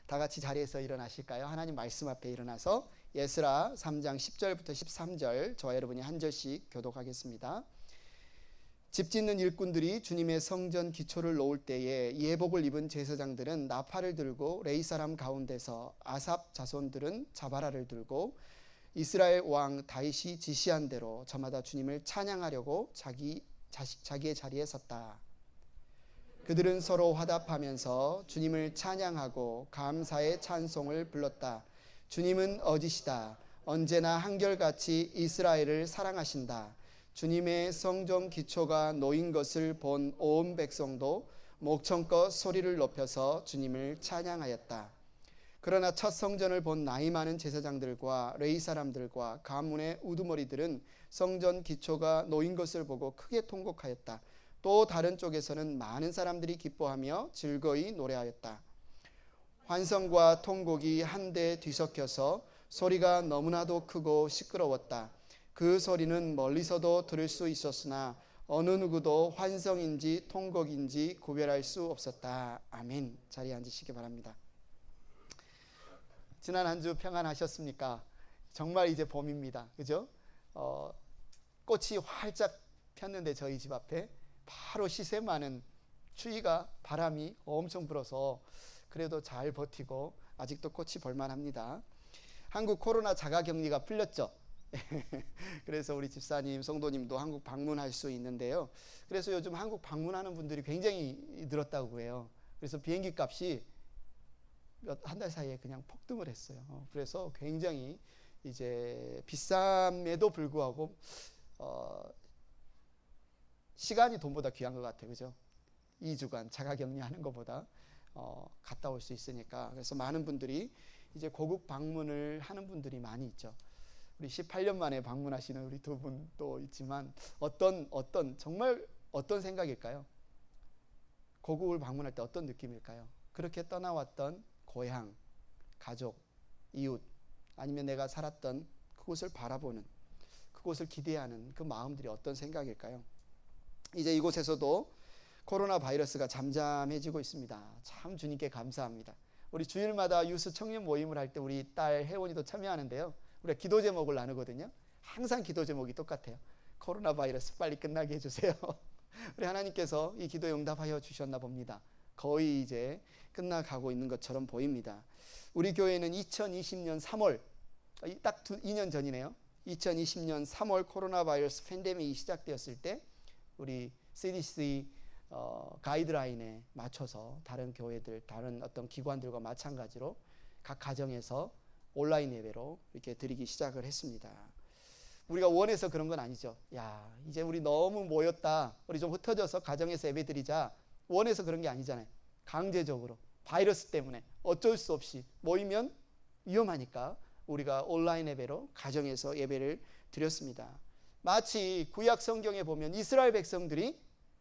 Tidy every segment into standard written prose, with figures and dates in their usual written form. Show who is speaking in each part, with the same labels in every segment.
Speaker 1: 다 같이 자리에서 일어나실까요? 하나님 말씀 앞에 일어나서 에스라 3장 10절부터 13절 저와 여러분이 한 절씩 교독하겠습니다. 집 짓는 일꾼들이 주님의 성전 기초를 놓을 때에 예복을 입은 제사장들은 나팔을 들고 레이 사람 가운데서 아삽 자손들은 자바라를 들고 이스라엘 왕 다윗이 지시한 대로 저마다 주님을 찬양하려고 자기의 자리에 섰다. 그들은 서로 화답하면서 주님을 찬양하고 감사의 찬송을 불렀다. 주님은 어디시다. 언제나 한결같이 이스라엘을 사랑하신다. 주님의 성전 기초가 놓인 것을 본 온 백성도 목청껏 소리를 높여서 주님을 찬양하였다. 그러나 첫 성전을 본 나이 많은 제사장들과 레위 사람들과 가문의 우두머리들은 성전 기초가 놓인 것을 보고 크게 통곡하였다. 또 다른 쪽에서는 많은 사람들이 기뻐하며 즐거이 노래하였다. 환성과 통곡이 한데 뒤섞여서 소리가 너무나도 크고 시끄러웠다. 그 소리는 멀리서도 들을 수 있었으나 어느 누구도 환성인지 통곡인지 구별할 수 없었다. 아멘. 자리에 앉으시기 바랍니다. 지난 한 주 평안하셨습니까? 정말 이제 봄입니다. 그죠? 꽃이 활짝 폈는데 저희 집 앞에 바로 시세 많은 추위가 바람이 엄청 불어서 그래도 잘 버티고 아직도 꽃이 볼만합니다. 한국 코로나 자가격리가 풀렸죠. 그래서 우리 집사님, 성도님도 한국 방문할 수 있는데요. 그래서 요즘 한국 방문하는 분들이 굉장히 늘었다고 해요. 그래서 비행기 값이 한 달 사이에 그냥 폭등을 했어요. 그래서 굉장히 이제 비쌈에도 불구하고 시간이 돈보다 귀한 것 같아요. 그죠? 2주간 자가격리하는 것보다 갔다 올 수 있으니까. 그래서 많은 분들이 이제 고국 방문을 하는 분들이 많이 있죠. 우리 18년 만에 방문하시는 우리 두 분도 있지만 정말 어떤 생각일까요? 고국을 방문할 때 어떤 느낌일까요? 그렇게 떠나왔던 고향, 가족, 이웃, 아니면 내가 살았던 그곳을 바라보는, 그곳을 기대하는 그 마음들이 어떤 생각일까요? 이제 이곳에서도 코로나 바이러스가 잠잠해지고 있습니다. 참 주님께 감사합니다. 우리 주일마다 유스 청년 모임을 할 때 우리 딸 혜원이도 참여하는데요. 우리가 기도 제목을 나누거든요. 항상 기도 제목이 똑같아요. 코로나 바이러스 빨리 끝나게 해주세요. 우리 하나님께서 이 기도에 응답하여 주셨나 봅니다. 거의 이제 끝나가고 있는 것처럼 보입니다. 우리 교회는 2020년 3월, 딱 2년 전이네요. 2020년 3월 코로나 바이러스 팬데믹이 시작되었을 때 우리 CDC 가이드라인에 맞춰서 다른 교회들, 다른 어떤 기관들과 마찬가지로 각 가정에서 온라인 예배로 이렇게 드리기 시작을 했습니다. 우리가 원해서 그런 건 아니죠. 야, 이제 우리 너무 모였다. 우리 좀 흩어져서 가정에서 예배 드리자. 원해서 그런 게 아니잖아요. 강제적으로 바이러스 때문에 어쩔 수 없이 모이면 위험하니까 우리가 온라인 예배로 가정에서 예배를 드렸습니다. 마치 구약 성경에 보면 이스라엘 백성들이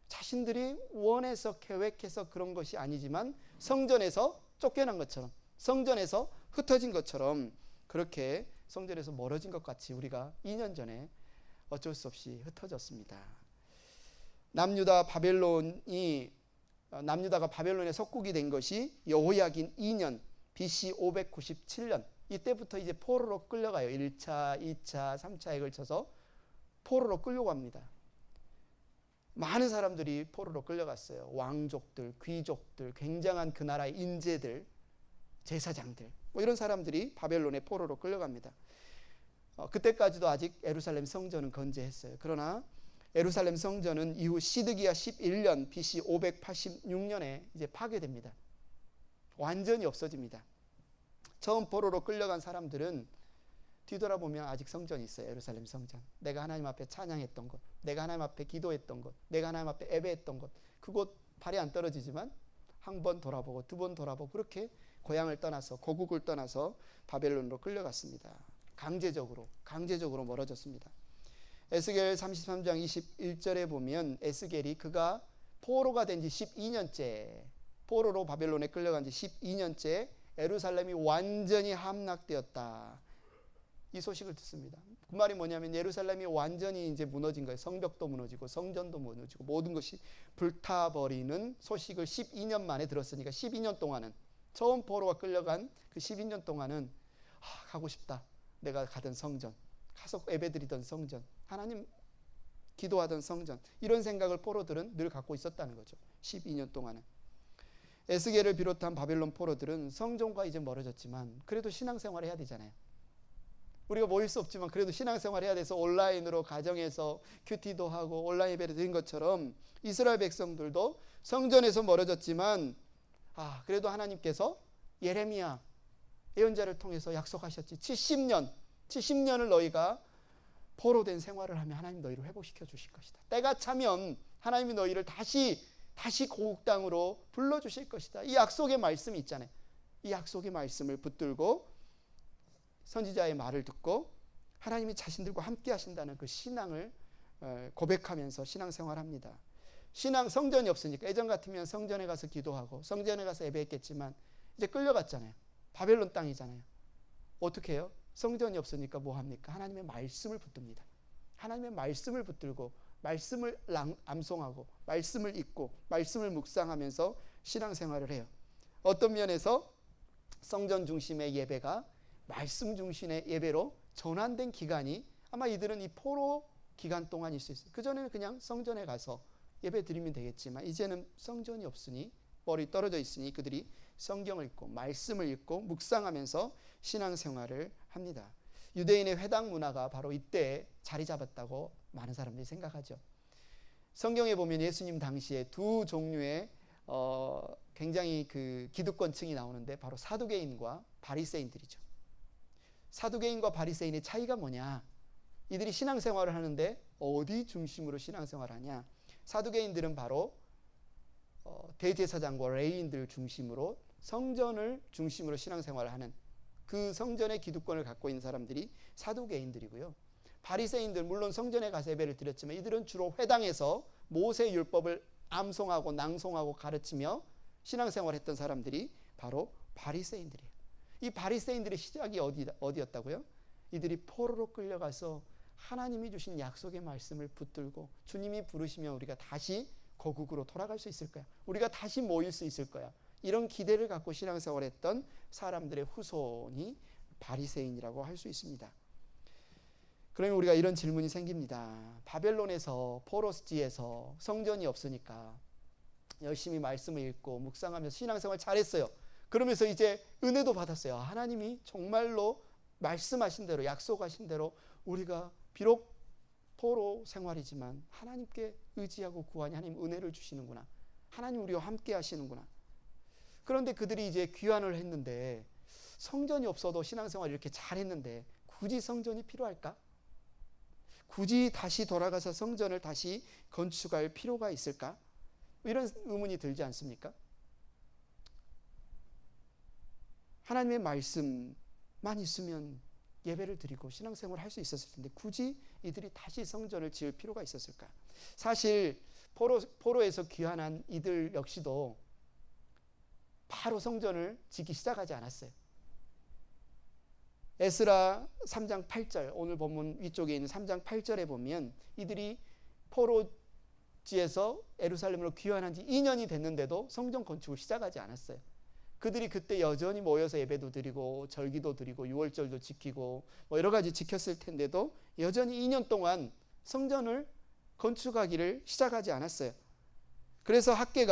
Speaker 1: 자신들이 원해서 계획해서 그런 것이 아니지만 성전에서 쫓겨난 것처럼, 성전에서 흩어진 것처럼 그렇게 성전에서 멀어진 것 같이 우리가 2년 전에 어쩔 수 없이 흩어졌습니다. 남유다가 바벨론에 속국이 된 것이 여호야긴 2년 BC 597년 이때부터 이제 포로로 끌려가요. 1차, 2차, 3차에 걸쳐서 포로로 끌려갑니다. 많은 사람들이 포로로 끌려갔어요. 왕족들, 귀족들, 굉장한 그 나라의 인재들, 제사장들, 뭐 이런 사람들이 바벨론의 포로로 끌려갑니다. 그때까지도 아직 예루살렘 성전은 건재했어요. 그러나 예루살렘 성전은 이후 시드기야 11년 BC 586년에 이제 파괴됩니다. 완전히 없어집니다. 처음 포로로 끌려간 사람들은 뒤돌아보면 아직 성전이 있어요. 예루살렘 성전. 내가 하나님 앞에 찬양했던 것, 내가 하나님 앞에 기도했던 것, 내가 하나님 앞에 예배했던 것, 그곳 발이 안 떨어지지만 한 번 돌아보고 두 번 돌아보고 그렇게 고향을 떠나서 고국을 떠나서 바벨론으로 끌려갔습니다. 강제적으로 멀어졌습니다. 에스겔 33장 21절에 보면 에스겔이 그가 포로가 된 지 12년째, 포로로 바벨론에 끌려간 지 12년째 예루살렘이 완전히 함락되었다. 이 소식을 듣습니다. 그 말이 뭐냐면 예루살렘이 완전히 이제 무너진 거예요. 성벽도 무너지고 성전도 무너지고 모든 것이 불타버리는 소식을 12년 만에 들었으니까 12년 동안은 처음 포로가 끌려간 그 12년 동안은 가고 싶다. 내가 가던 성전, 가서 예배드리던 성전, 하나님 기도하던 성전, 이런 생각을 포로들은 늘 갖고 있었다는 거죠. 12년 동안은. 에스겔을 비롯한 바벨론 포로들은 성전과 이제 멀어졌지만 그래도 신앙생활을 해야 되잖아요. 우리가 모일 수 없지만 그래도 신앙생활을 해야 돼서 온라인으로 가정에서 큐티도 하고 온라인 예배를 드린 것처럼 이스라엘 백성들도 성전에서 멀어졌지만 그래도 하나님께서 예레미야 예언자를 통해서 약속하셨지. 70년을 너희가 포로된 생활을 하면 하나님 너희를 회복시켜 주실 것이다. 때가 차면 하나님이 너희를 다시 고국 땅으로 불러주실 것이다. 이 약속의 말씀이 있잖아요. 이 약속의 말씀을 붙들고 선지자의 말을 듣고 하나님이 자신들과 함께 하신다는 그 신앙을 고백하면서 신앙생활합니다. 성전이 없으니까 예전 같으면 성전에 가서 기도하고 성전에 가서 예배했겠지만 이제 끌려갔잖아요. 바벨론 땅이잖아요. 어떻게 해요? 성전이 없으니까 뭐 합니까? 하나님의 말씀을 붙듭니다. 하나님의 말씀을 붙들고 말씀을 암송하고 말씀을 읽고 말씀을 묵상하면서 신앙생활을 해요. 어떤 면에서 성전 중심의 예배가 말씀 중심의 예배로 전환된 기간이 아마 이들은 이 포로 기간 동안일 수 있어요. 그전에는 그냥 성전에 가서 예배 드리면 되겠지만 이제는 성전이 없으니 멀리 떨어져 있으니 그들이 성경을 읽고 말씀을 읽고 묵상하면서 신앙생활을 합니다. 유대인의 회당 문화가 바로 이때 자리 잡았다고 많은 사람들이 생각하죠. 성경에 보면 예수님 당시에 두 종류의 굉장히 그 기득권층이 나오는데 바로 사두개인과 바리새인들이죠. 사두개인과 바리새인의 차이가 뭐냐? 이들이 신앙생활을 하는데 어디 중심으로 신앙생활을 하냐? 사두개인들은 바로 대제사장과 레위인들 중심으로 성전을 중심으로 신앙생활을 하는 그 성전의 기득권을 갖고 있는 사람들이 사두개인들이고요. 바리새인들 물론 성전에 가서 예배를 드렸지만 이들은 주로 회당에서 모세 율법을 암송하고 낭송하고 가르치며 신앙생활했던 사람들이 바로 바리새인들이에요. 이 바리새인들의 시작이 어디였다고요? 이들이 포로로 끌려가서 하나님이 주신 약속의 말씀을 붙들고 주님이 부르시면 우리가 다시 고국으로 돌아갈 수 있을 거야. 우리가 다시 모일 수 있을 거야. 이런 기대를 갖고 신앙생활했던 사람들의 후손이 바리새인이라고 할 수 있습니다. 그러면 우리가 이런 질문이 생깁니다. 바벨론에서 포로지에서 성전이 없으니까 열심히 말씀을 읽고 묵상하면서 신앙생활 잘했어요. 그러면서 이제 은혜도 받았어요. 하나님이 정말로 말씀하신 대로 약속하신 대로 우리가 비록 포로 생활이지만 하나님께 의지하고 구하니 하나님 은혜를 주시는구나. 하나님 우리와 함께 하시는구나. 그런데 그들이 이제 귀환을 했는데 성전이 없어도 신앙생활 이렇게 잘했는데 굳이 성전이 필요할까? 굳이 다시 돌아가서 성전을 다시 건축할 필요가 있을까? 이런 의문이 들지 않습니까? 하나님의 말씀만 있으면 예배를 드리고 신앙생활을 할 수 있었을 텐데 굳이 이들이 다시 성전을 지을 필요가 있었을까? 사실 포로에서 귀환한 이들 역시도 바로 성전을 짓기 시작하지 않았어요. 에스라 3장 8절 오늘 본문 위쪽에 있는 3장 8절에 보면 이들이 포로지에서 예루살렘으로 귀환한 지 2년이 됐는데도 성전 건축을 시작하지 않았어요. 그들이 그때 여전히 모여서 예배도 드리고 절기도 드리고 유월절도 지키고 뭐 여러 가지 지켰을 텐데도 여전히 2년 동안 성전을 건축하기를 시작하지 않았어요. 그래서 학개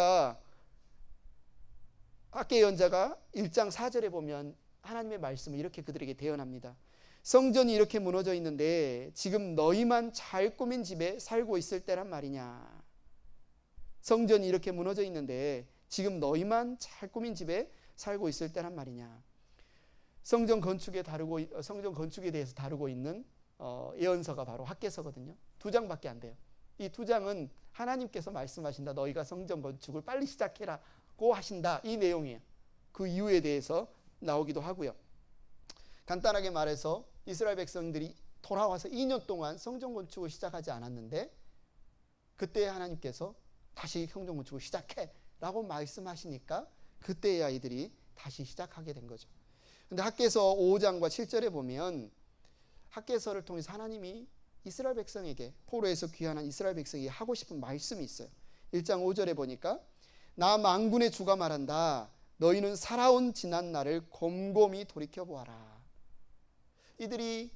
Speaker 1: 예언자가 1장 4절에 보면 하나님의 말씀을 이렇게 그들에게 대언합니다. 성전이 이렇게 무너져 있는데 지금 너희만 잘 꾸민 집에 살고 있을 때란 말이냐. 성전이 이렇게 무너져 있는데 지금 너희만 잘 꾸민 집에 살고 있을 때란 말이냐. 성전 건축에 대해서 다루고 있는 예언서가 바로 학개서거든요. 2장밖에 안 돼요. 이 2장은 하나님께서 말씀하신다. 너희가 성전 건축을 빨리 시작해라고 하신다. 이 내용이에요. 그 이유에 대해서 나오기도 하고요. 간단하게 말해서 이스라엘 백성들이 돌아와서 2년 동안 성전 건축을 시작하지 않았는데 그때 하나님께서 다시 성전 건축을 시작해라고 말씀하시니까 그때의 아이들이 다시 시작하게 된 거죠. 근데 학개서 5장과 7절에 보면 학개서를 통해서 하나님이 이스라엘 백성에게 포로에서 귀환한 이스라엘 백성에게 하고 싶은 말씀이 있어요. 1장 5절에 보니까 나 만군의 주가 말한다. 너희는 살아온 지난 날을 곰곰이 돌이켜보아라. 이들이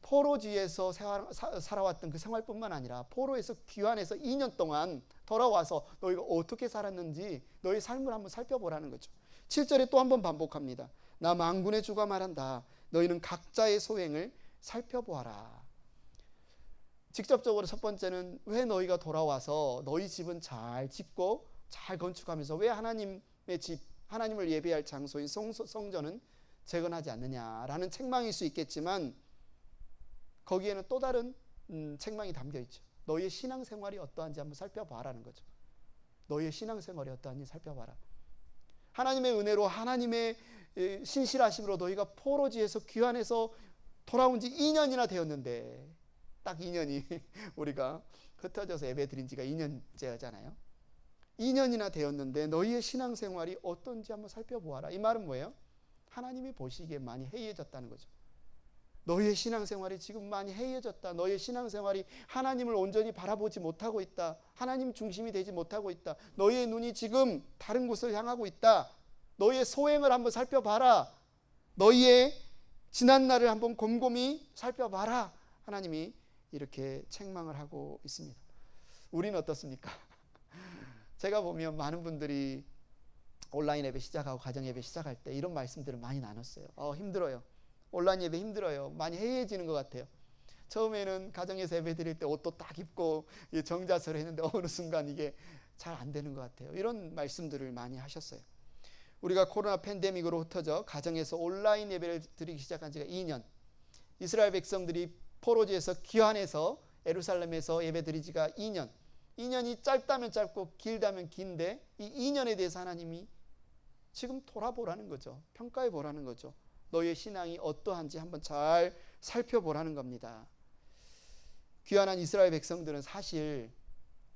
Speaker 1: 포로지에서 살아왔던 그 생활뿐만 아니라 포로에서 귀환해서 2년 동안 돌아와서 너희가 어떻게 살았는지 너희 삶을 한번 살펴보라는 거죠. 7절에 또 한번 반복합니다. 나 만군의 주가 말한다. 너희는 각자의 소행을 살펴보아라. 직접적으로 첫 번째는 왜 너희가 돌아와서 너희 집은 잘 짓고 잘 건축하면서 왜 하나님의 집, 하나님을 예배할 장소인 성전은 재건하지 않느냐라는 책망일 수 있겠지만 거기에는 또 다른 책망이 담겨 있죠. 너희의 신앙생활이 어떠한지 한번 살펴봐라는 거죠. 너희의 신앙생활이 어떠한지 살펴봐라. 하나님의 은혜로 하나님의 신실하심으로 너희가 포로지에서 귀환해서 돌아온 지 2년이나 되었는데 딱 2년이 우리가 흩어져서 예배 드린 지가 2년째잖아요. 2년이나 되었는데 너희의 신앙생활이 어떤지 한번 살펴보아라. 이 말은 뭐예요? 하나님이 보시기에 많이 해이해졌다는 거죠. 너희의 신앙생활이 지금 많이 해이해졌다. 너희의 신앙생활이 하나님을 온전히 바라보지 못하고 있다. 하나님 중심이 되지 못하고 있다. 너희의 눈이 지금 다른 곳을 향하고 있다. 너희의 소행을 한번 살펴봐라. 너희의 지난 날을 한번 곰곰이 살펴봐라. 하나님이 이렇게 책망을 하고 있습니다. 우리는 어떻습니까? 제가 보면 많은 분들이 온라인 예배 시작하고 가정 예배 시작할 때 이런 말씀들을 많이 나눴어요. 힘들어요. 온라인 예배 힘들어요. 많이 해이해지는 것 같아요. 처음에는 가정에서 예배 드릴 때 옷도 딱 입고 정자세로 했는데 어느 순간 이게 잘 안 되는 것 같아요. 이런 말씀들을 많이 하셨어요. 우리가 코로나 팬데믹으로 흩어져 가정에서 온라인 예배를 드리기 시작한 지가 2년. 이스라엘 백성들이 포로지에서 귀환해서 예루살렘에서 예배 드린 지가 2년. 2년이 짧다면 짧고 길다면 긴데 이 2년에 대해서 하나님이 지금 돌아보라는 거죠. 평가해 보라는 거죠. 너희의 신앙이 어떠한지 한번 잘 살펴보라는 겁니다. 귀환한 이스라엘 백성들은 사실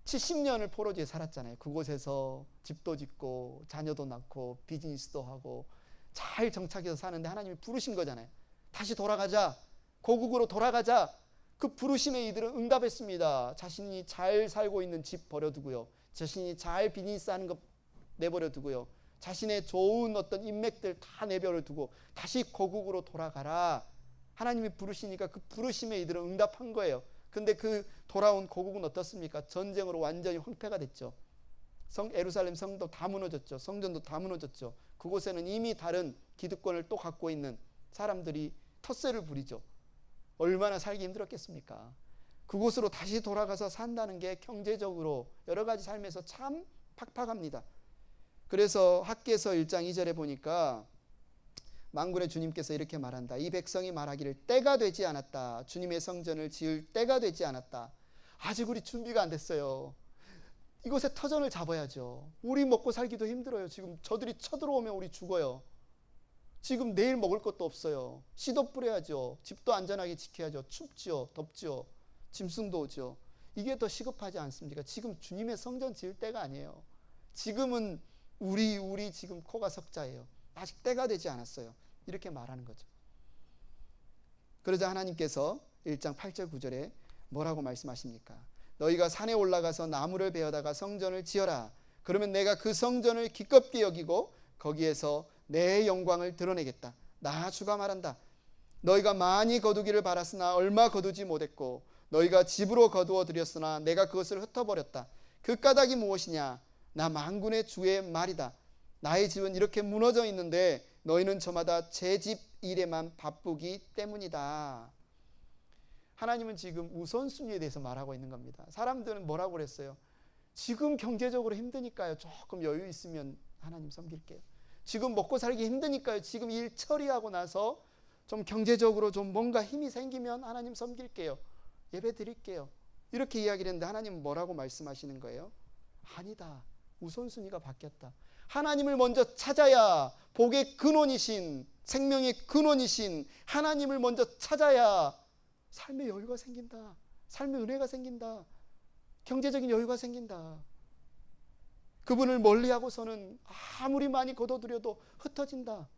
Speaker 1: 70년을 포로지에 살았잖아요. 그곳에서 집도 짓고 자녀도 낳고 비즈니스도 하고 잘 정착해서 사는데 하나님이 부르신 거잖아요. 다시 돌아가자. 고국으로 돌아가자. 그 부르심에 이들은 응답했습니다. 자신이 잘 살고 있는 집 버려두고요. 자신이 잘 비즈니스하는 것 내버려두고요. 자신의 좋은 어떤 인맥들 다 내버려두고 다시 고국으로 돌아가라. 하나님이 부르시니까 그 부르심에 이들은 응답한 거예요. 근데 그 돌아온 고국은 어떻습니까? 전쟁으로 완전히 황폐가 됐죠. 예루살렘 성도 다 무너졌죠. 성전도 다 무너졌죠. 그곳에는 이미 다른 기득권을 또 갖고 있는 사람들이 텃세를 부리죠. 얼마나 살기 힘들었겠습니까? 그곳으로 다시 돌아가서 산다는 게 경제적으로 여러 가지 삶에서 참 팍팍합니다. 그래서 학개서 1장 2절에 보니까 만군의 주님께서 이렇게 말한다. 이 백성이 말하기를 때가 되지 않았다. 주님의 성전을 지을 때가 되지 않았다. 아직 우리 준비가 안 됐어요. 이곳에 터전을 잡아야죠. 우리 먹고 살기도 힘들어요. 지금 저들이 쳐들어오면 우리 죽어요. 지금 내일 먹을 것도 없어요. 씨도 뿌려야죠. 집도 안전하게 지켜야죠. 춥죠. 덥죠. 짐승도 오죠. 이게 더 시급하지 않습니까? 지금 주님의 성전 지을 때가 아니에요. 지금은 우리 지금 코가 석자예요. 아직 때가 되지 않았어요. 이렇게 말하는 거죠. 그러자 하나님께서 1장 8절 9절에 뭐라고 말씀하십니까? 너희가 산에 올라가서 나무를 베어다가 성전을 지어라. 그러면 내가 그 성전을 기껍게 여기고 거기에서 내 영광을 드러내겠다. 나 주가 말한다. 너희가 많이 거두기를 바랐으나 얼마 거두지 못했고 너희가 집으로 거두어 들였으나 내가 그것을 흩어버렸다. 그 까닭이 무엇이냐? 나 만군의 주의 말이다. 나의 집은 이렇게 무너져 있는데 너희는 저마다 제 집 일에만 바쁘기 때문이다. 하나님은 지금 우선순위에 대해서 말하고 있는 겁니다. 사람들은 뭐라고 그랬어요? 지금 경제적으로 힘드니까요. 조금 여유 있으면 하나님 섬길게요. 지금 먹고 살기 힘드니까요. 지금 일 처리하고 나서 좀 경제적으로 좀 뭔가 힘이 생기면 하나님 섬길게요. 예배 드릴게요. 이렇게 이야기를 했는데 하나님은 뭐라고 말씀하시는 거예요? 아니다. 우선순위가 바뀌었다. 하나님을 먼저 찾아야 복의 근원이신 생명의 근원이신 하나님을 먼저 찾아야 삶의 여유가 생긴다. 삶의 은혜가 생긴다. 경제적인 여유가 생긴다. 그분을 멀리하고서는 아무리 많이 거둬들여도 흩어진다.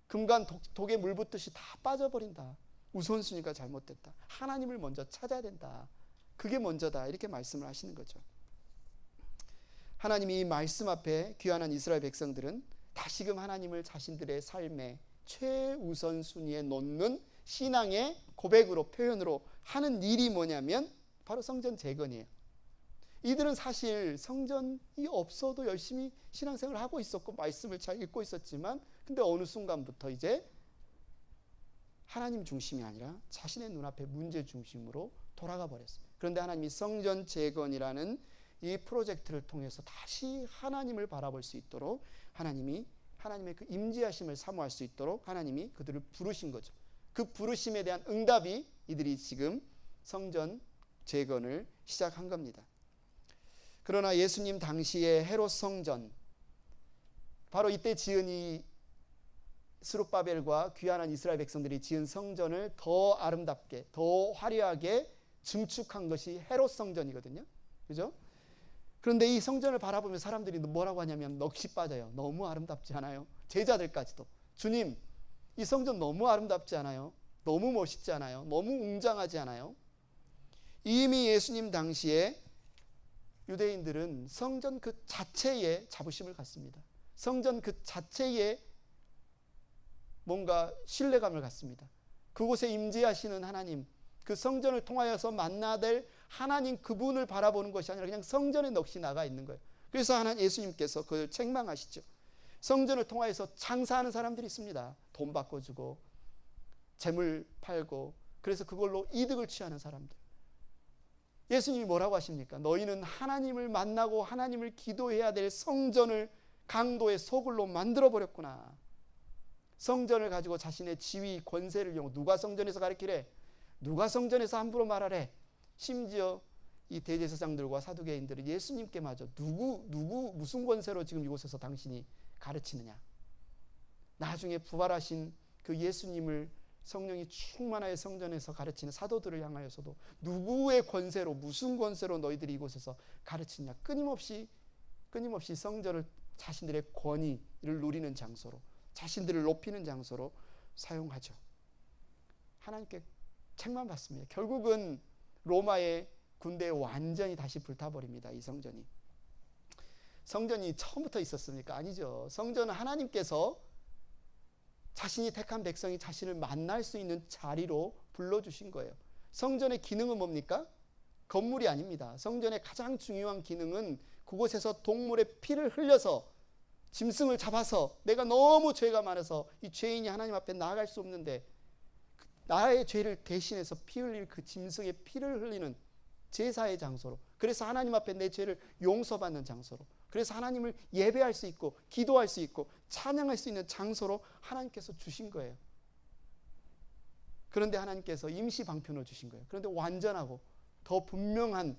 Speaker 1: 금간 독에 물 붓듯이 다 빠져버린다. 우선순위가 잘못됐다. 하나님을 먼저 찾아야 된다. 그게 먼저다. 이렇게 말씀을 하시는 거죠. 하나님이 이 말씀 앞에 귀환한 이스라엘 백성들은 다시금 하나님을 자신들의 삶의 최우선 순위에 놓는 신앙의 고백으로, 표현으로 하는 일이 뭐냐면 바로 성전 재건이에요. 이들은 사실 성전이 없어도 열심히 신앙생활을 하고 있었고 말씀을 잘 읽고 있었지만, 근데 어느 순간부터 이제 하나님 중심이 아니라 자신의 눈앞에 문제 중심으로 돌아가 버렸어요. 그런데 하나님이 성전 재건이라는 이 프로젝트를 통해서 다시 하나님을 바라볼 수 있도록, 하나님의 그 임재하심을 사모할 수 있도록 하나님이 그들을 부르신 거죠. 그 부르심에 대한 응답이 이들이 지금 성전 재건을 시작한 겁니다. 그러나 예수님 당시의 헤롯 성전, 바로 이때 지은 이 스룹바벨과 귀환한 이스라엘 백성들이 지은 성전을 더 아름답게, 더 화려하게 증축한 것이 헤롯 성전이거든요. 그죠? 그런데 이 성전을 바라보면 사람들이 뭐라고 하냐면 넋이 빠져요. 너무 아름답지 않아요? 제자들까지도. 주님, 이 성전 너무 아름답지 않아요? 너무 멋있지 않아요? 너무 웅장하지 않아요? 이미 예수님 당시에 유대인들은 성전 그 자체에 자부심을 갖습니다. 성전 그 자체에 뭔가 신뢰감을 갖습니다. 그곳에 임재하시는 하나님, 그 성전을 통하여서 만나될 하나님 그분을 바라보는 것이 아니라 그냥 성전에 넋이 나가 있는 거예요. 그래서 하나님 예수님께서 그걸 책망하시죠. 성전을 통하여서 장사하는 사람들이 있습니다. 돈 바꿔주고 재물 팔고, 그래서 그걸로 이득을 취하는 사람들. 예수님이 뭐라고 하십니까? 너희는 하나님을 만나고 하나님을 기도해야 될 성전을 강도의 소굴로 만들어버렸구나. 성전을 가지고 자신의 지위, 권세를 이용하고, 누가 성전에서 가르치래? 누가 성전에서 함부로 말하래? 심지어 이 대제사장들과 사두개인들은 예수님께 마저 누구 무슨 권세로 지금 이곳에서 당신이 가르치느냐? 나중에 부활하신 그 예수님을 성령이 충만하여 성전에서 가르치는 사도들을 향하여서도 누구의 권세로, 무슨 권세로 너희들이 이곳에서 가르치냐? 끊임없이 성전을 자신들의 권위를 누리는 장소로, 자신들을 높이는 장소로 사용하죠. 하나님께 책망받습니다. 결국은 로마의 군대에 완전히 다시 불타버립니다. 이 성전이. 성전이 처음부터 있었습니까? 아니죠. 성전은 하나님께서 자신이 택한 백성이 자신을 만날 수 있는 자리로 불러주신 거예요. 성전의 기능은 뭡니까? 건물이 아닙니다. 성전의 가장 중요한 기능은 그곳에서 동물의 피를 흘려서, 짐승을 잡아서, 내가 너무 죄가 많아서 이 죄인이 하나님 앞에 나아갈 수 없는데 나의 죄를 대신해서 피 흘릴 그 짐승의 피를 흘리는 제사의 장소로, 그래서 하나님 앞에 내 죄를 용서받는 장소로, 그래서 하나님을 예배할 수 있고 기도할 수 있고 찬양할 수 있는 장소로 하나님께서 주신 거예요. 그런데 하나님께서 임시 방편을 주신 거예요. 그런데 완전하고 더 분명한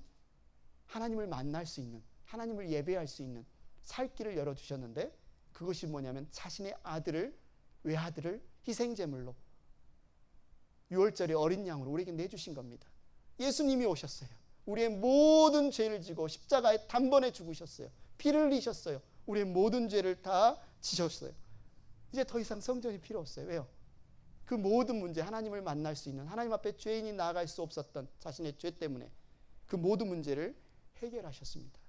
Speaker 1: 하나님을 만날 수 있는, 하나님을 예배할 수 있는 살 길을 열어주셨는데, 그것이 뭐냐면 자신의 외아들을 희생제물로, 유월절의 어린 양으로 우리에게 내주신 겁니다. 예수님이 오셨어요. 우리의 모든 죄를 지고 십자가에 단번에 죽으셨어요. 피를 흘리셨어요. 우리의 모든 죄를 다 지셨어요. 이제 더 이상 성전이 필요 없어요. 왜요? 그 모든 문제, 하나님을 만날 수 있는, 하나님 앞에 죄인이 나아갈 수 없었던 자신의 죄 때문에 그 모든 문제를 해결하셨습니다.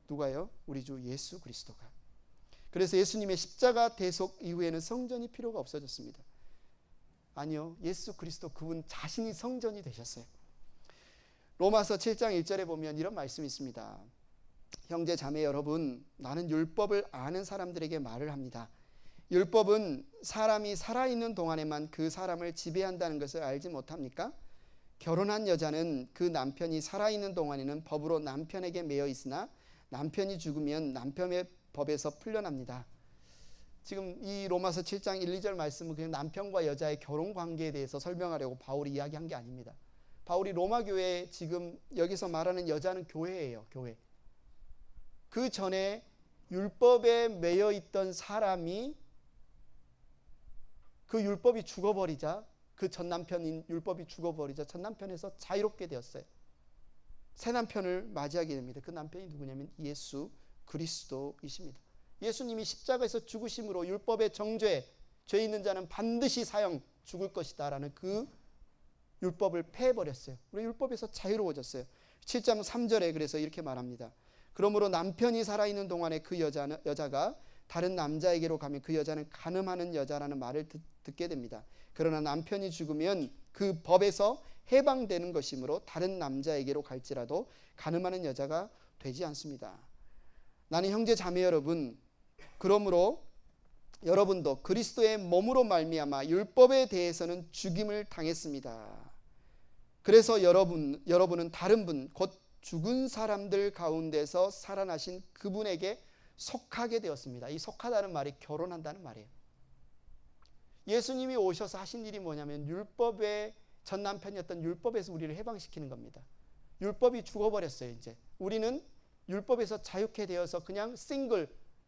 Speaker 1: 누가요? 우리 주 예수 그리스도가. 그래서 예수님의 십자가 대속 이후에는 성전이 필요가 없어졌습니다. 아니요, 예수 그리스도 그분 자신이 성전이 되셨어요. 로마서 7장 1절에 보면 이런 말씀이 있습니다. 형제 자매 여러분, 나는 율법을 아는 사람들에게 말을 합니다. 율법은 사람이 살아있는 동안에만 그 사람을 지배한다는 것을 알지 못합니까? 결혼한 여자는 그 남편이 살아있는 동안에는 법으로 남편에게 매여 있으나 남편이 죽으면 남편의 법에서 풀려납니다. 지금 이 로마서 7장 1, 2절 말씀은 그냥 남편과 여자의 결혼 관계에 대해서 설명하려고 바울이 이야기한 게 아닙니다. 바울이 로마 교회에 지금 여기서 말하는 여자는 교회예요. 교회. 그 전에 율법에 매여 있던 사람이 그 율법이 죽어버리자, 그 전 남편인 율법이 죽어버리자 전 남편에서 자유롭게 되었어요. 새 남편을 맞이하게 됩니다. 그 남편이 누구냐면 예수 그리스도이십니다. 예수님이 십자가에서 죽으심으로 율법의 정죄, 죄 있는 자는 반드시 사형 죽을 것이다 라는 그 율법을 폐해버렸어요. 우리 율법에서 자유로워졌어요. 7장 3절에 그래서 이렇게 말합니다. 그러므로 남편이 살아있는 동안에 그 여자가 다른 남자에게로 가면 그 여자는 간음하는 여자라는 말을 듣게 됩니다. 그러나 남편이 죽으면 그 법에서 해방되는 것이므로 다른 남자에게로 갈지라도 간음하는 여자가 되지 않습니다. 나는 형제 자매 여러분, 그러므로 여러분도 그리스도의 몸으로 말미암아 율법에 대해서는 죽임을 당했습니다. 그래서 여러분은 다른 분, 곧 죽은 사람들 가운데서 살아나신 그분에게 속하게 되었습니다. 이 속하다는 말이 결혼한다는 말이에요. 예수님이 오셔서 하신 일이 뭐냐면 율법의 전 남편이었던 율법에서 우리를 해방시키는 겁니다. 율법이 죽어버렸어요. 이제 우리는 율법에서 자유케 되어서 그냥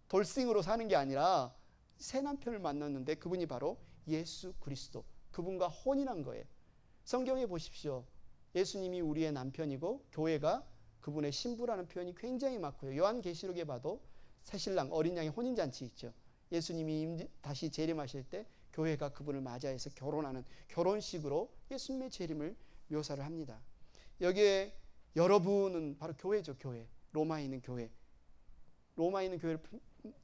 Speaker 1: 돌싱으로 사는 게 아니라 새 남편을 만났는데 그분이 바로 예수 그리스도, 그분과 혼인한 거예요. 성경에 보십시오. 예수님이 우리의 남편이고 교회가 그분의 신부라는 표현이 굉장히 많고요. 요한계시록에 봐도 새신랑 어린 양의 혼인잔치 있죠. 예수님이 다시 재림하실 때 교회가 그분을 맞이해서 결혼하는 결혼식으로 예수님의 재림을 묘사를 합니다. 여기에 여러분은 바로 교회죠. 교회. 로마에 있는 교회. 로마에 있는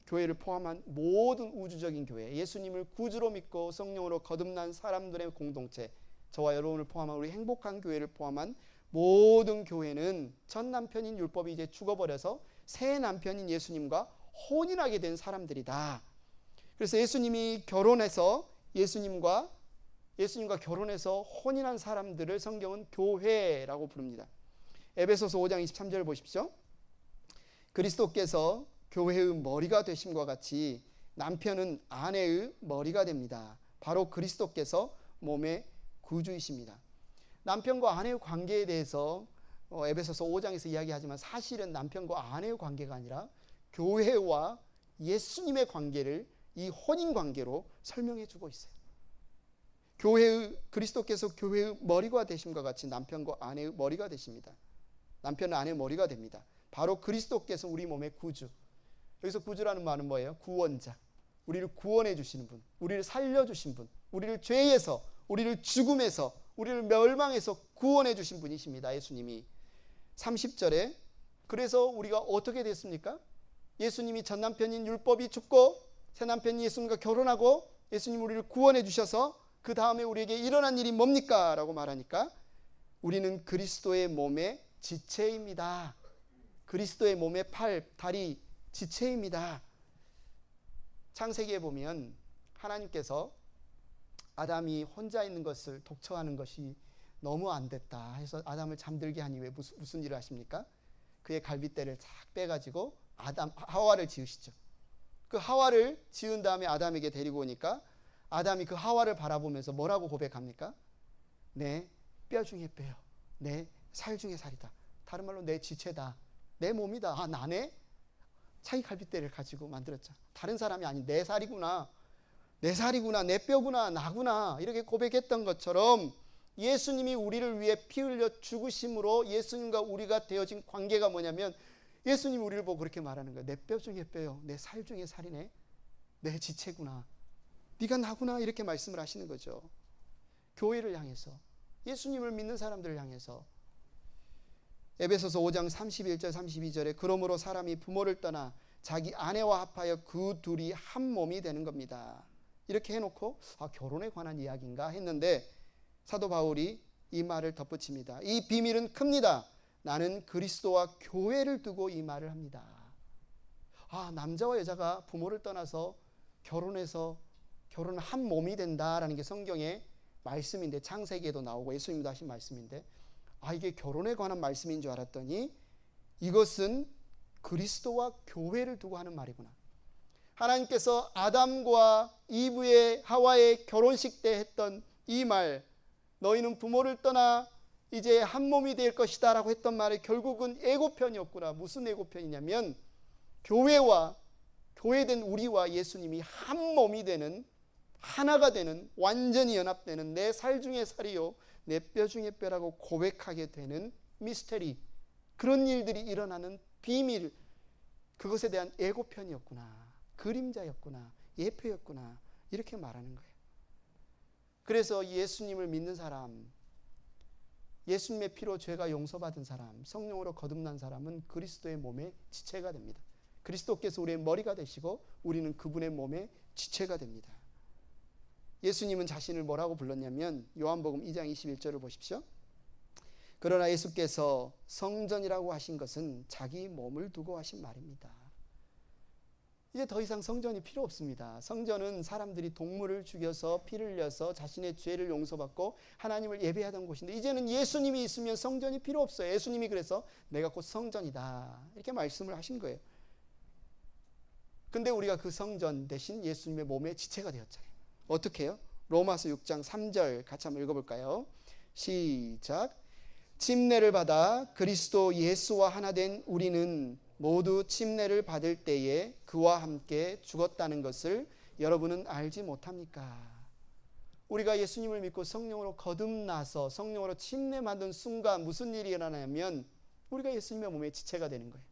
Speaker 1: 교회를 포함한 모든 우주적인 교회, 예수님을 구주로 믿고 성령으로 거듭난 사람들의 공동체, 저와 여러분을 포함한 우리 행복한 교회를 포함한 모든 교회는 전 남편인 율법이 이제 죽어버려서 새 남편인 예수님과 혼인하게 된 사람들이다. 그래서 예수님이 결혼해서 예수님과 결혼해서 혼인한 사람들을 성경은 교회라고 부릅니다. 에베소서 5장 23절 보십시오. 그리스도께서 교회의 머리가 되심과 같이 남편은 아내의 머리가 됩니다. 바로 그리스도께서 몸의 구주이십니다. 남편과 아내의 관계에 대해서 에베소서 5장에서 이야기하지만 사실은 남편과 아내의 관계가 아니라 교회와 예수님의 관계를 이 혼인 관계로 설명해 주고 있어요. 그리스도께서 교회의 머리가 되심과 같이 남편과 아내의 머리가 되십니다. 남편은 아내의 머리가 됩니다. 바로 그리스도께서 우리 몸의 구주. 여기서 구주라는 말은 뭐예요? 구원자. 우리를 구원해 주시는 분, 우리를 살려주신 분, 우리를 죄에서, 우리를 죽음에서, 우리를 멸망에서 구원해 주신 분이십니다. 예수님이. 30절에 그래서 우리가 어떻게 됐습니까? 예수님이 전 남편인 율법이 죽고 새 남편인 예수님과 결혼하고 예수님 우리를 구원해 주셔서 그 다음에 우리에게 일어난 일이 뭡니까? 라고 말하니까 우리는 그리스도의 몸의 지체입니다. 그리스도의 몸의 팔, 다리, 지체입니다. 창세기에 보면 하나님께서 아담이 혼자 있는 것을 독처하는 것이 너무 안 됐다 해서 아담을 잠들게 하니 왜 무슨 일을 하십니까? 그의 갈빗대를 싹 빼가지고 하와를 지으시죠. 그 하와를 지은 다음에 아담에게 데리고 오니까 아담이 그 하와를 바라보면서 뭐라고 고백합니까? 내 뼈 중에 뼈요, 내 살 중에 살이다. 다른 말로 내 지체다, 내 몸이다. 아, 나네? 자기 갈빗대를 가지고 만들었죠. 다른 사람이 아닌 내 살이구나, 내 살이구나, 내 뼈구나, 나구나, 이렇게 고백했던 것처럼 예수님이 우리를 위해 피 흘려 죽으심으로 예수님과 우리가 되어진 관계가 뭐냐면 예수님이 우리를 보고 그렇게 말하는 거예요. 내 뼈 중에 뼈요, 내 살 중에 살이네, 내 지체구나, 네가 나구나, 이렇게 말씀을 하시는 거죠. 교회를 향해서, 예수님을 믿는 사람들을 향해서. 에베소서 5장 31절 32절에 그러므로 사람이 부모를 떠나 자기 아내와 합하여 그 둘이 한 몸이 되는 겁니다. 이렇게 해놓고 결혼에 관한 이야기인가 했는데 사도 바울이 이 말을 덧붙입니다. 이 비밀은 큽니다. 나는 그리스도와 교회를 두고 이 말을 합니다. 남자와 여자가 부모를 떠나서 결혼은 한 몸이 된다라는 게 성경의 말씀인데, 창세기에도 나오고 예수님도 하신 말씀인데, 이게 결혼에 관한 말씀인 줄 알았더니 이것은 그리스도와 교회를 두고 하는 말이구나. 하나님께서 아담과 이브의 하와의 결혼식 때 했던 이 말, 너희는 부모를 떠나 이제 한 몸이 될 것이다 라고 했던 말이 결국은 예고편이었구나. 무슨 예고편이냐면 교회된 우리와 예수님이 한 몸이 되는, 하나가 되는, 완전히 연합되는, 내 살 중에 살이요 내 뼈 중에 뼈라고 고백하게 되는 미스테리, 그런 일들이 일어나는 비밀, 그것에 대한 예고편이었구나, 그림자였구나, 예표였구나, 이렇게 말하는 거예요. 그래서 예수님을 믿는 사람, 예수님의 피로 죄가 용서받은 사람, 성령으로 거듭난 사람은 그리스도의 몸의 지체가 됩니다. 그리스도께서 우리의 머리가 되시고 우리는 그분의 몸의 지체가 됩니다. 예수님은 자신을 뭐라고 불렀냐면 요한복음 2장 21절을 보십시오. 그러나 예수께서 성전이라고 하신 것은 자기 몸을 두고 하신 말입니다. 이제 더 이상 성전이 필요 없습니다. 성전은 사람들이 동물을 죽여서 피를 흘려서 자신의 죄를 용서받고 하나님을 예배하던 곳인데 이제는 예수님이 있으면 성전이 필요 없어요. 예수님이 그래서 내가 곧 성전이다 이렇게 말씀을 하신 거예요. 근데 우리가 그 성전 대신 예수님의 몸의 지체가 되었잖아요. 어떻게 해요? 로마서 6장 3절 같이 한번 읽어볼까요? 시작. 침례를 받아 그리스도 예수와 하나 된 우리는 모두 침례를 받을 때에 그와 함께 죽었다는 것을 여러분은 알지 못합니까? 우리가 예수님을 믿고 성령으로 거듭나서 성령으로 침례 받은 순간 무슨 일이 일어나냐면 우리가 예수님의 몸의 지체가 되는 거예요.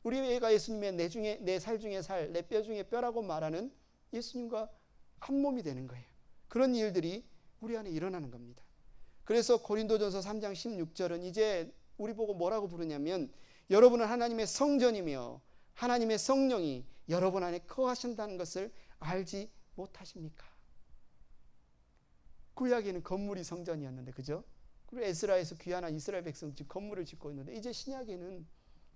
Speaker 1: 우리가 예수님의 내 살 중에 살, 내 뼈 중에 뼈라고 말하는 예수님과 한 몸이 되는 거예요. 그런 일들이 우리 안에 일어나는 겁니다. 그래서 고린도전서 3장 16절은 이제 우리 보고 뭐라고 부르냐면 여러분은 하나님의 성전이며 하나님의 성령이 여러분 안에 거하신다는 것을 알지 못하십니까? 구약에는 건물이 성전이었는데 그죠? 그리고 에스라에서 귀환한 이스라엘 백성들이 건물을 짓고 있는데 이제 신약에는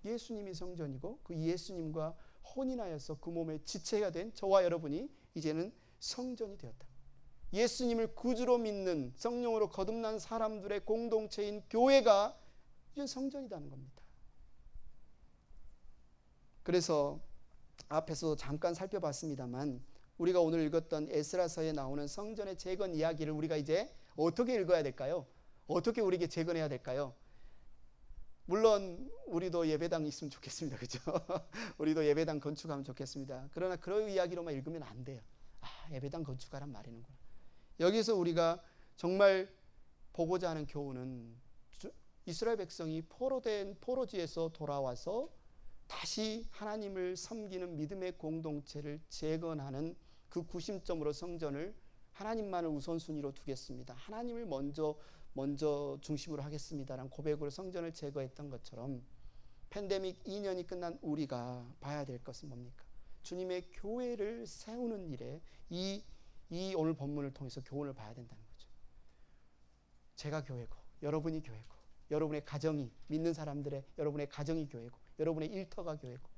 Speaker 1: 예수님이 성전이고 그 예수님과 혼인하여서 그 몸의 지체가 된 저와 여러분이 이제는 성전이 되었다. 예수님을 구주로 믿는 성령으로 거듭난 사람들의 공동체인 교회가 이제 성전이라는 겁니다. 그래서 앞에서 잠깐 살펴봤습니다만 우리가 오늘 읽었던 에스라서에 나오는 성전의 재건 이야기를 우리가 이제 어떻게 읽어야 될까요? 어떻게 우리에게 재건해야 될까요? 물론 우리도 예배당 있으면 좋겠습니다. 그죠? 우리도 예배당 건축하면 좋겠습니다. 그러나 그런 이야기로만 읽으면 안 돼요. 예배당 건축하란 말이는구나. 여기서 우리가 정말 보고자 하는 교훈은 이스라엘 백성이 포로지에서 돌아와서 다시 하나님을 섬기는 믿음의 공동체를 재건하는 그 구심점으로 성전을 하나님만을 우선순위로 두겠습니다. 하나님을 먼저 중심으로 하겠습니다라는 고백으로 성전을 제거했던 것처럼 팬데믹 2년이 끝난 우리가 봐야 될 것은 뭡니까? 주님의 교회를 세우는 일에 이 오늘 본문을 통해서 교훈을 봐야 된다는 거죠. 제가 교회고 여러분이 교회고 여러분의 가정이 믿는 사람들의 여러분의 가정이 교회고 여러분의 일터가 교회고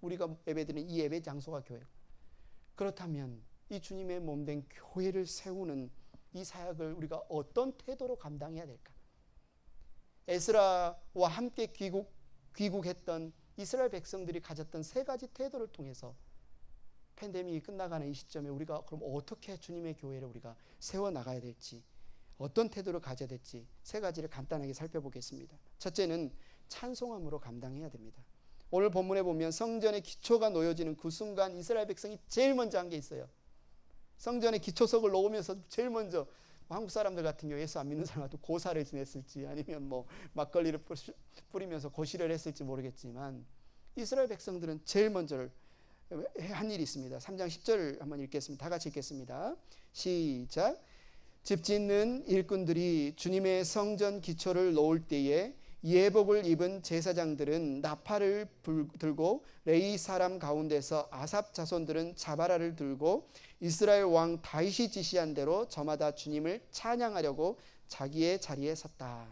Speaker 1: 우리가 예배드리는 이 예배 장소가 교회고 그렇다면 이 주님의 몸된 교회를 세우는 이 사역을 우리가 어떤 태도로 감당해야 될까? 에스라와 함께 귀국했던 이스라엘 백성들이 가졌던 세 가지 태도를 통해서 팬데믹이 끝나가는 이 시점에 우리가 그럼 어떻게 주님의 교회를 우리가 세워나가야 될지 어떤 태도를 가져야 될지 세 가지를 간단하게 살펴보겠습니다. 첫째는 찬송함으로 감당해야 됩니다. 오늘 본문에 보면 성전의 기초가 놓여지는 그 순간 이스라엘 백성이 제일 먼저 한 게 있어요. 성전의 기초석을 놓으면서 제일 먼저 한국 사람들 같은 경우 예수 안 믿는 사람한테 고사를 지냈을지 아니면 막걸리를 뿌리면서 고시를 했을지 모르겠지만 이스라엘 백성들은 제일 먼저 한 일이 있습니다. 3장 10절을 한번 읽겠습니다. 다 같이 읽겠습니다. 시작. 집 짓는 일꾼들이 주님의 성전 기초를 놓을 때에 예복을 입은 제사장들은 나팔을 들고 레위 사람 가운데서 아삽 자손들은 자바라를 들고 이스라엘 왕 다윗이 지시한 대로 저마다 주님을 찬양하려고 자기의 자리에 섰다.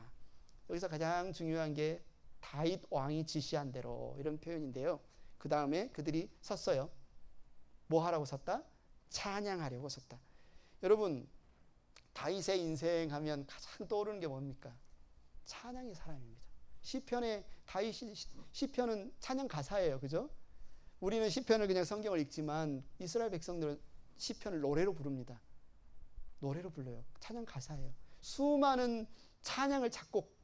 Speaker 1: 여기서 가장 중요한 게 다윗 왕이 지시한 대로 이런 표현인데요. 그 다음에 그들이 섰어요. 뭐 하라고 섰다? 찬양하려고 섰다. 여러분 다윗의 인생하면 가장 떠오르는 게 뭡니까? 찬양의 사람입니다. 시편은 찬양 가사예요. 그죠? 우리는 시편을 그냥 성경을 읽지만 이스라엘 백성들은 시편을 노래로 부릅니다. 노래로 불러요. 찬양 가사예요. 수많은 찬양을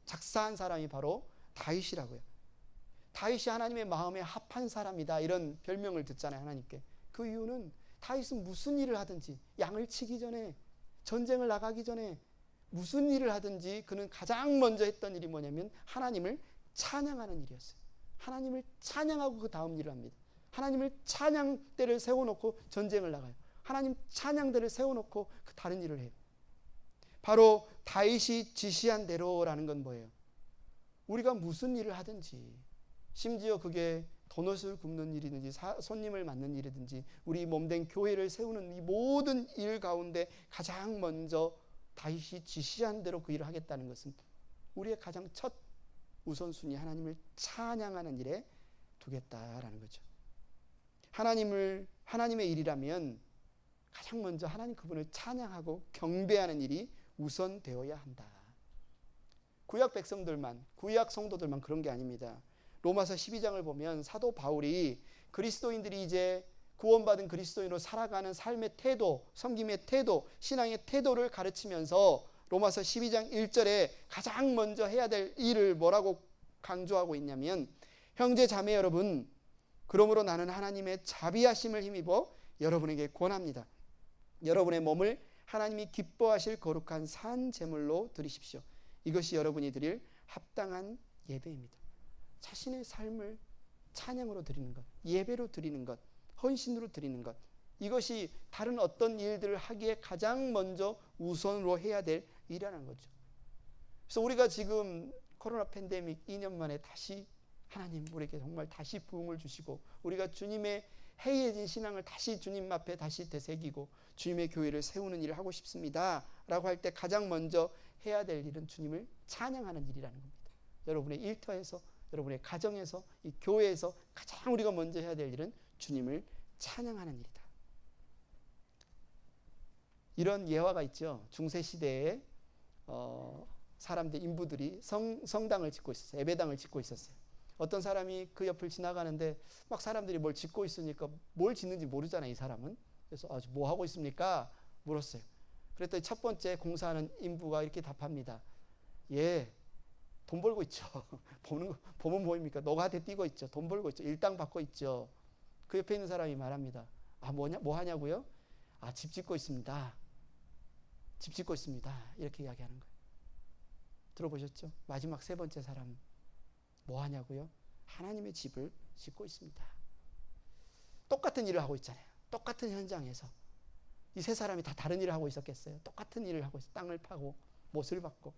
Speaker 1: 작사한 사람이 바로 다윗이라고요. 다윗이 하나님의 마음에 합한 사람이다 이런 별명을 듣잖아요. 하나님께. 그 이유는 다윗은 무슨 일을 하든지 양을 치기 전에 전쟁을 나가기 전에 무슨 일을 하든지 그는 가장 먼저 했던 일이 뭐냐면 하나님을 찬양하는 일이었어요. 하나님을 찬양하고 그 다음 일을 합니다. 하나님을 찬양대를 세워놓고 전쟁을 나가요. 하나님 찬양대를 세워놓고 그 다른 일을 해요. 바로 다윗이 지시한 대로라는 건 뭐예요? 우리가 무슨 일을 하든지, 심지어 그게 도넛을 굽는 일이든지 손님을 맞는 일이든지 우리 몸된 교회를 세우는 이 모든 일 가운데 가장 먼저 다윗이 지시한 대로 그 일을 하겠다는 것은 우리의 가장 첫 우선순위 하나님을 찬양하는 일에 두겠다라는 거죠. 하나님의 일이라면 가장 먼저 하나님 그분을 찬양하고 경배하는 일이 우선되어야 한다. 구약 백성들만, 구약 성도들만 그런 게 아닙니다. 로마서 12장을 보면 사도 바울이 그리스도인들이 이제 구원받은 그리스도인으로 살아가는 삶의 태도, 섬김의 태도, 신앙의 태도를 가르치면서 로마서 12장 1절에 가장 먼저 해야 될 일을 뭐라고 강조하고 있냐면, 형제 자매 여러분, 그러므로 나는 하나님의 자비하심을 힘입어 여러분에게 권합니다. 여러분의 몸을 하나님이 기뻐하실 거룩한 산 제물로 드리십시오. 이것이 여러분이 드릴 합당한 예배입니다. 자신의 삶을 찬양으로 드리는 것, 예배로 드리는 것, 헌신으로 드리는 것, 이것이 다른 어떤 일들을 하기에 가장 먼저 우선으로 해야 될 일이라는 거죠. 그래서 우리가 지금 코로나 팬데믹 2년 만에 다시 하나님 우리에게 정말 다시 부흥을 주시고 우리가 주님의 해이해진 신앙을 다시 주님 앞에 다시 되새기고 주님의 교회를 세우는 일을 하고 싶습니다 라고 할 때 가장 먼저 해야 될 일은 주님을 찬양하는 일이라는 겁니다. 여러분의 일터에서, 여러분의 가정에서, 이 교회에서 가장 우리가 먼저 해야 될 일은 주님을 찬양하는 일이다. 이런 예화가 있죠. 중세시대에 사람들, 인부들이 성당을 짓고 있었어요. 예배당을 짓고 있었어요. 어떤 사람이 그 옆을 지나가는데 막 사람들이 뭘 짓고 있으니까 뭘 짓는지 모르잖아요, 이 사람은. 그래서 뭐 하고 있습니까? 물었어요. 그랬더니 첫 번째 공사하는 인부가 이렇게 답합니다. 예, 돈 벌고 있죠. 보면 보입니까? 노가대 뛰고 있죠. 돈 벌고 있죠. 일당 받고 있죠. 그 옆에 있는 사람이 말합니다. 뭐 하냐고요? 집 짓고 있습니다. 집 짓고 있습니다. 이렇게 이야기하는 거예요. 들어보셨죠? 마지막 세 번째 사람 뭐 하냐고요? 하나님의 집을 짓고 있습니다. 똑같은 일을 하고 있잖아요. 똑같은 현장에서 이 세 사람이 다 다른 일을 하고 있었겠어요? 똑같은 일을 하고 있어요. 땅을 파고 못을 받고.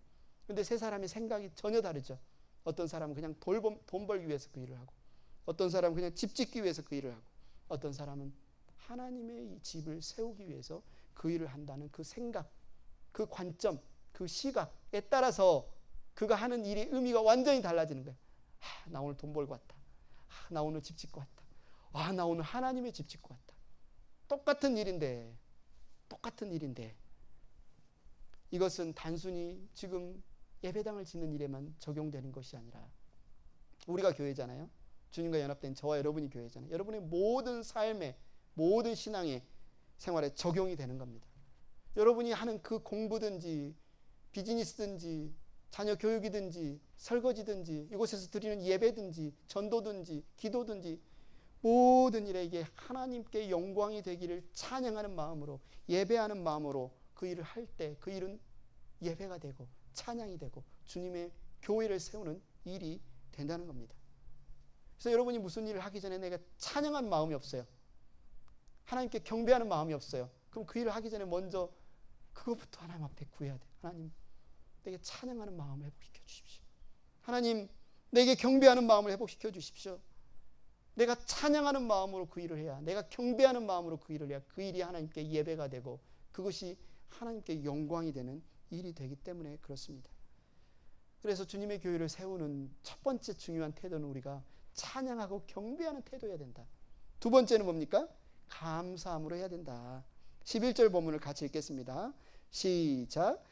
Speaker 1: 근데 세 사람의 생각이 전혀 다르죠. 어떤 사람은 그냥 돈 벌기 위해서 그 일을 하고, 어떤 사람은 그냥 집 짓기 위해서 그 일을 하고, 어떤 사람은 하나님의 이 집을 세우기 위해서 그 일을 한다는 그 생각, 그 관점, 그 시각에 따라서 그가 하는 일의 의미가 완전히 달라지는 거예요. 나 오늘 돈 벌고 왔다. 나 오늘 집 짓고 왔다. 나 오늘 하나님의 집 짓고 왔다. 똑같은 일인데 이것은 단순히 지금 예배당을 짓는 일에만 적용되는 것이 아니라 우리가 교회잖아요. 주님과 연합된 저와 여러분이 교회잖아요. 여러분의 모든 삶에, 모든 신앙의 생활에 적용이 되는 겁니다. 여러분이 하는 그 공부든지 비즈니스든지 자녀 교육이든지 설거지든지 이곳에서 드리는 예배든지 전도든지 기도든지 모든 일에 이게 하나님께 영광이 되기를 찬양하는 마음으로, 예배하는 마음으로 그 일을 할 때 그 일은 예배가 되고 찬양이 되고 주님의 교회를 세우는 일이 된다는 겁니다. 그래서 여러분이 무슨 일을 하기 전에 내가 찬양하는 마음이 없어요. 하나님께 경배하는 마음이 없어요. 그럼 그 일을 하기 전에 먼저 그것부터 하나님 앞에 구해야 돼. 하나님, 내게 찬양하는 마음을 회복시켜 주십시오. 하나님, 내게 경배하는 마음을 회복시켜 주십시오. 내가 찬양하는 마음으로 그 일을 해야, 내가 경배하는 마음으로 그 일을 해야 그 일이 하나님께 예배가 되고 그것이 하나님께 영광이 되는 일이 되기 때문에 그렇습니다. 그래서 주님의 교회를 세우는 첫 번째 중요한 태도는 우리가 찬양하고 경배하는 태도여야 된다. 두 번째는 뭡니까? 감사함으로 해야 된다. 11절 본문을 같이 읽겠습니다. 시작.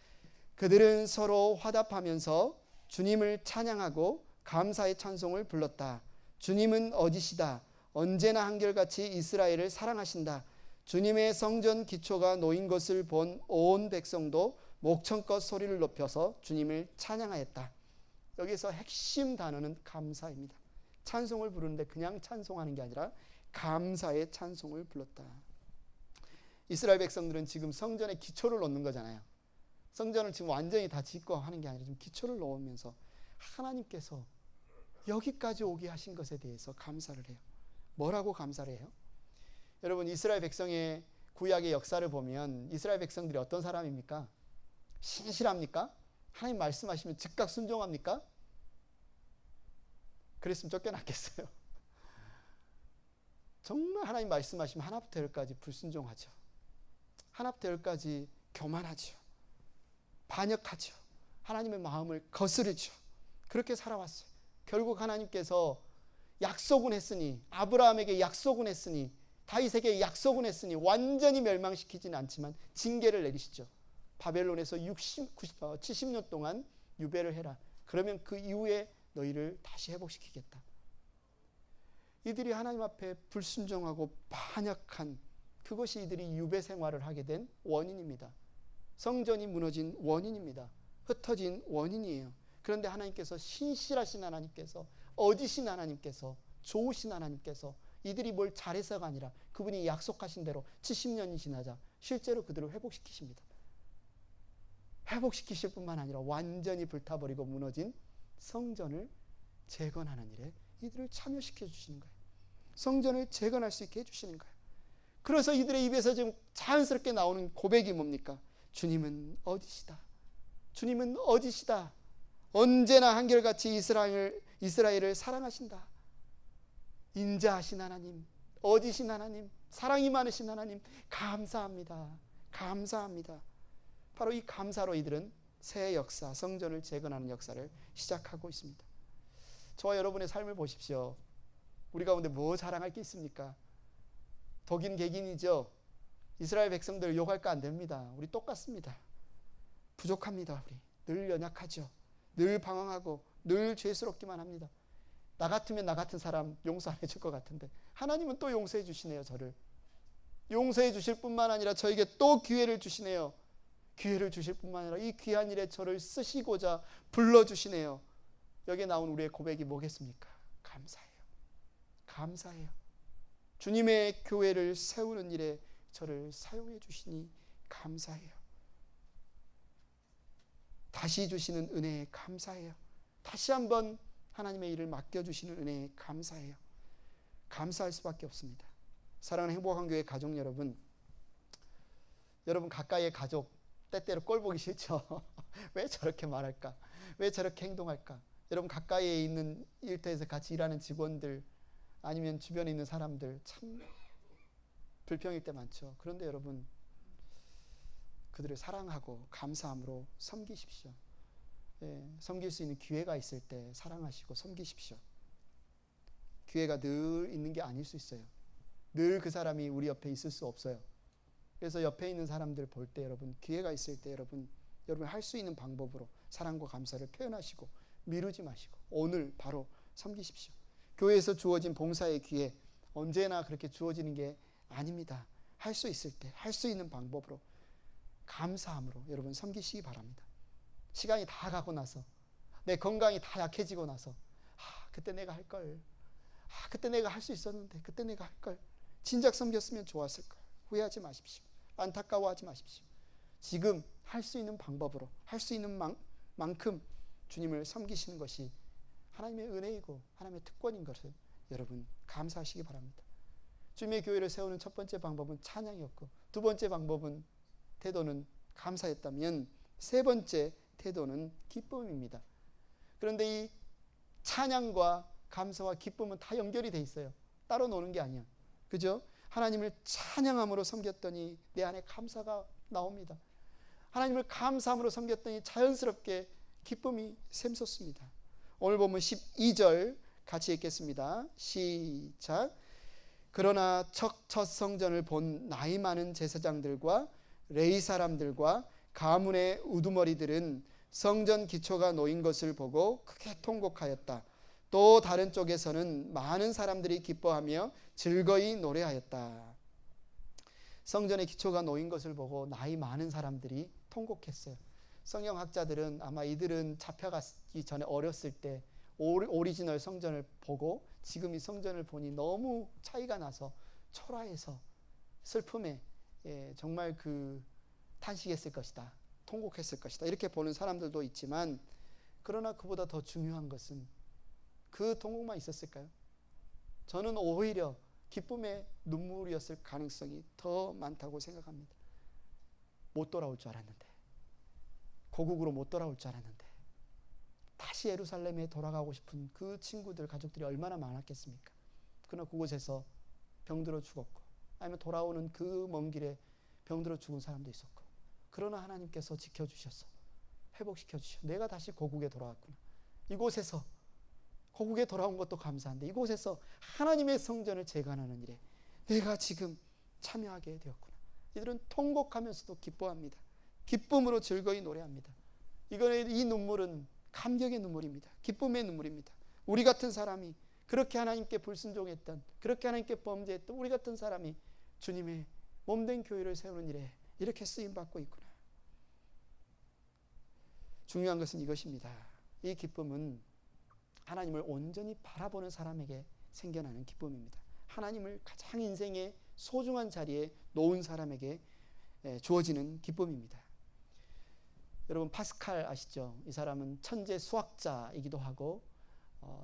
Speaker 1: 그들은 서로 화답하면서 주님을 찬양하고 감사의 찬송을 불렀다. 주님은 어디시다. 언제나 한결같이 이스라엘을 사랑하신다. 주님의 성전 기초가 놓인 것을 본 온 백성도 목청껏 소리를 높여서 주님을 찬양하였다. 여기서 핵심 단어는 감사입니다. 찬송을 부르는데 그냥 찬송하는 게 아니라 감사의 찬송을 불렀다. 이스라엘 백성들은 지금 성전에 기초를 놓는 거잖아요. 성전을 지금 완전히 다 짓고 하는 게 아니라 좀 기초를 놓으면서 하나님께서 여기까지 오게 하신 것에 대해서 감사를 해요. 뭐라고 감사를 해요? 여러분, 이스라엘 백성의 구약의 역사를 보면 이스라엘 백성들이 어떤 사람입니까? 신실합니까? 하나님 말씀하시면 즉각 순종합니까? 그랬으면 쫓겨났겠어요. 정말 하나님 말씀하시면 하나부터 열까지 불순종하죠. 하나부터 열까지 교만하죠. 반역하죠. 하나님의 마음을 거스르죠. 그렇게 살아왔어요. 결국 하나님께서 약속은 했으니, 아브라함에게 약속은 했으니, 다윗에게 약속은 했으니 완전히 멸망시키지는 않지만 징계를 내리시죠. 바벨론에서 70년 동안 유배를 해라. 그러면 그 이후에 너희를 다시 회복시키겠다. 이들이 하나님 앞에 불순종하고 반역한 그것이 이들이 유배 생활을 하게 된 원인입니다. 성전이 무너진 원인입니다. 흩어진 원인이에요. 그런데 하나님께서 신실하신 하나님께서, 어디신 하나님께서, 좋으신 하나님께서 이들이 뭘 잘해서가 아니라 그분이 약속하신 대로 70년이 지나자 실제로 그들을 회복시키십니다. 회복시키실 뿐만 아니라 완전히 불타버리고 무너진 성전을 재건하는 일에 이들을 참여시켜 주시는 거예요. 성전을 재건할 수 있게 해주시는 거예요. 그래서 이들의 입에서 지금 자연스럽게 나오는 고백이 뭡니까? 주님은 어디시다. 주님은 어디시다. 언제나 한결같이 이스라엘을 사랑하신다. 인자하신 하나님, 어디신 하나님, 사랑이 많으신 하나님, 감사합니다. 감사합니다. 바로 이 감사로 이들은 새 역사, 성전을 재건하는 역사를 시작하고 있습니다. 저와 여러분의 삶을 보십시오. 우리 가운데 뭐 자랑할 게 있습니까? 독인 객인이죠. 이스라엘 백성들 욕할까 안 됩니다. 우리 똑같습니다. 부족합니다. 우리 늘 연약하죠. 늘 방황하고 늘 죄스럽기만 합니다. 나 같으면 나 같은 사람 용서 안 해줄 것 같은데 하나님은 또 용서해 주시네요. 저를 용서해 주실 뿐만 아니라 저에게 또 기회를 주시네요. 기회를 주실 뿐만 아니라 이 귀한 일에 저를 쓰시고자 불러주시네요. 여기에 나온 우리의 고백이 뭐겠습니까? 감사해요. 감사해요. 주님의 교회를 세우는 일에 저를 사용해 주시니 감사해요. 다시 주시는 은혜에 감사해요. 다시 한번 하나님의 일을 맡겨주시는 은혜에 감사해요. 감사할 수밖에 없습니다. 사랑하는 행복한 교회 가족 여러분, 여러분 가까이의 가족 때때로 꼴 보기 싫죠? 왜 저렇게 말할까? 왜 저렇게 행동할까? 여러분 가까이에 있는 일터에서 같이 일하는 직원들 아니면 주변에 있는 사람들 참 불평일 때 많죠. 그런데 여러분 그들을 사랑하고 감사함으로 섬기십시오. 섬길 수 있는 기회가 있을 때 사랑하시고 섬기십시오. 기회가 늘 있는 게 아닐 수 있어요. 늘 그 사람이 우리 옆에 있을 수 없어요. 그래서 옆에 있는 사람들 볼 때 여러분 기회가 있을 때 여러분 할 수 있는 방법으로 사랑과 감사를 표현하시고 미루지 마시고 오늘 바로 섬기십시오. 교회에서 주어진 봉사의 기회 언제나 그렇게 주어지는 게 아닙니다. 할 수 있을 때 할 수 있는 방법으로 감사함으로 여러분 섬기시기 바랍니다. 시간이 다 가고 나서 내 건강이 다 약해지고 나서 그때 내가 할 걸, 그때 내가 할 수 있었는데 그때 내가 할 걸, 진작 섬겼으면 좋았을 걸 후회하지 마십시오. 안타까워하지 마십시오. 지금 할 수 있는 방법으로 할 수 있는 만큼 주님을 섬기시는 것이 하나님의 은혜이고 하나님의 특권인 것을 여러분 감사하시기 바랍니다. 주님의 교회를 세우는 첫 번째 방법은 찬양이었고 두 번째 방법은 태도는 감사였다면 세 번째 태도는 기쁨입니다. 그런데 이 찬양과 감사와 기쁨은 다 연결이 돼 있어요. 따로 노는 게 아니야. 그죠? 하나님을 찬양함으로 섬겼더니 내 안에 감사가 나옵니다. 하나님을 감사함으로 섬겼더니 자연스럽게 기쁨이 샘솟습니다. 오늘 보면 12절 같이 읽겠습니다. 시작. 그러나 첫 성전을 본 나이 많은 제사장들과 레위 사람들과 가문의 우두머리들은 성전 기초가 놓인 것을 보고 크게 통곡하였다. 또 다른 쪽에서는 많은 사람들이 기뻐하며 즐거이 노래하였다. 성전의 기초가 놓인 것을 보고 나이 많은 사람들이 통곡했어요. 성경학자들은 아마 이들은 잡혀가기 전에 어렸을 때 오리지널 성전을 보고 지금 이 성전을 보니 너무 차이가 나서 초라해서 슬픔에 정말 탄식했을 것이다. 통곡했을 것이다. 이렇게 보는 사람들도 있지만 그러나 그보다 더 중요한 것은 그 통곡만 있었을까요? 저는 오히려 기쁨의 눈물이었을 가능성이 더 많다고 생각합니다. 못 돌아올 줄 알았는데 고국으로 못 돌아올 줄 알았는데 다시 예루살렘에 돌아가고 싶은 그 친구들, 가족들이 얼마나 많았겠습니까? 그러나 그곳에서 병들어 죽었고, 아니면 돌아오는 그 먼 길에 병들어 죽은 사람도 있었고, 그러나 하나님께서 지켜주셔서 회복시켜 주셔. 내가 다시 고국에 돌아왔구나. 이곳에서 고국에 돌아온 것도 감사한데 이곳에서 하나님의 성전을 재건하는 일에 내가 지금 참여하게 되었구나. 이들은 통곡하면서도 기뻐합니다. 기쁨으로 즐거이 노래합니다. 이 눈물은 감격의 눈물입니다. 기쁨의 눈물입니다. 우리 같은 사람이 그렇게 하나님께 불순종했던, 그렇게 하나님께 범죄했던 우리 같은 사람이 주님의 몸된 교회를 세우는 일에 이렇게 쓰임받고 있구나. 중요한 것은 이것입니다. 이 기쁨은 하나님을 온전히 바라보는 사람에게 생겨나는 기쁨입니다. 하나님을 가장 인생의 소중한 자리에 놓은 사람에게 주어지는 기쁨입니다. 여러분 파스칼 아시죠? 이 사람은 천재 수학자이기도 하고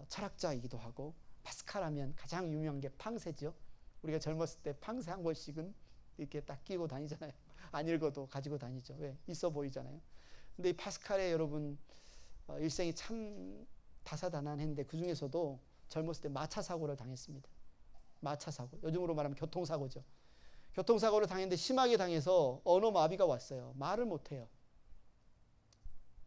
Speaker 1: 철학자이기도 하고, 파스칼 하면 가장 유명한 게 팡세죠. 우리가 젊었을 때 팡세 한 권씩은 이렇게 딱 끼고 다니잖아요. 안 읽어도 가지고 다니죠. 왜? 있어 보이잖아요. 근데 이 파스칼의 여러분 일생이 참 다사다난했는데 그 중에서도 젊었을 때 마차 사고를 당했습니다. 마차 사고, 요즘으로 말하면 교통사고죠. 교통사고를 당했는데 심하게 당해서 언어마비가 왔어요. 말을 못해요.